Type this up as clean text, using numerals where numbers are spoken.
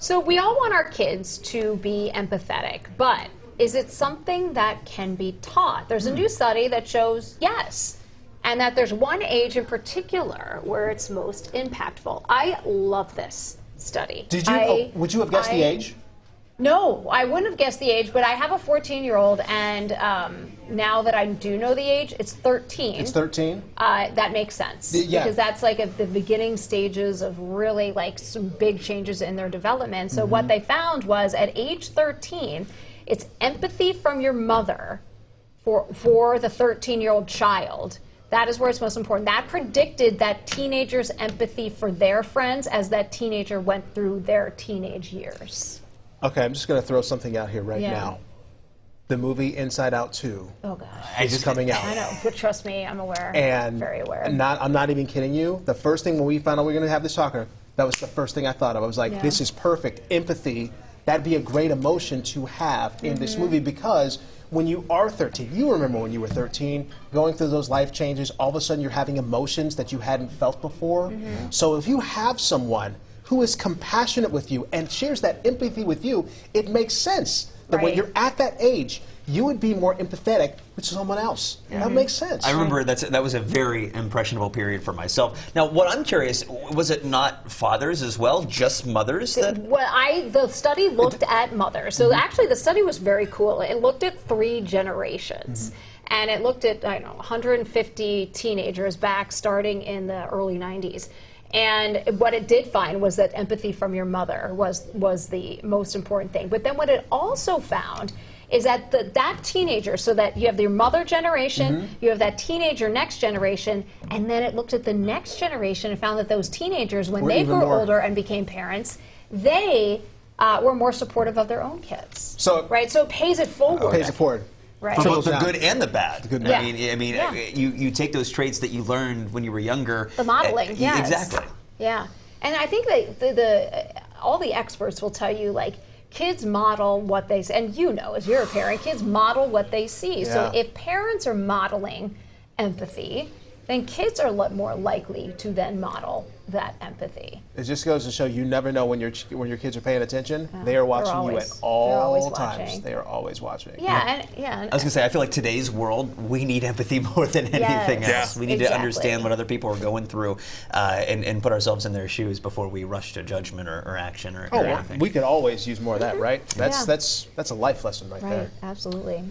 So we all want our kids to be empathetic, but is it something that can be taught? There's a new study that shows yes, and that there's one age in particular where it's most impactful. I love this study. Did you? Would you have guessed the age? No, I wouldn't have guessed the age, but I have a 14-year-old, and now that I do know the age, it's 13. It's 13? That makes sense. Yeah. Because that's like at the beginning stages of really like some big changes in their development. So what they found was at age 13, it's empathy from your mother for the 13-year-old child. That is where it's most important. That predicted that teenagers' empathy for their friends as that teenager went through their teenage years. Okay, I'm just going to throw something out here right now. The movie Inside Out 2 is coming out. I know, but trust me, I'm aware. And very aware. I'm not even kidding you. The first thing when we found out we were going to have this talker, that was the first thing I thought of. I was like, this is perfect. Empathy, that'd be a great emotion to have in this movie, because when you are 13, you remember when you were 13, going through those life changes, all of a sudden you're having emotions that you hadn't felt before. So if you have someone who is compassionate with you and shares that empathy with you, it makes sense that when you're at that age, you would be more empathetic with someone else. That makes sense. I remember that was a very impressionable period for myself. Now, what I'm curious, was it not fathers as well, just mothers? The study looked at mothers. So actually the study was very cool. It looked at 3 generations. And it looked at, 150 teenagers back starting in the early 90s. And what it did find was that empathy from your mother was the most important thing. But then what it also found is that that teenager, so that you have your mother generation, you have that teenager next generation, and then it looked at the next generation and found that those teenagers, when they grew older and became parents, they were more supportive of their own kids. So it pays it forward. It pays it forward. Right. For both the good and the bad. The good I mean, you take those traits that you learned when you were younger. The modeling, yes. Exactly. Yeah, and I think that all the experts will tell you, like, kids model what they see, and as you're a parent, kids model what they see. So if parents are modeling empathy, then kids are more likely to then model that empathy. It just goes to show you never know when your kids are paying attention. They are watching you at all times. They are always watching. Yeah. I was going to say, I feel like today's world, we need empathy more than anything else. We need to understand what other people are going through and put ourselves in their shoes before we rush to judgment or action or anything. We could always use more of that, right? That's a life lesson right there. Absolutely.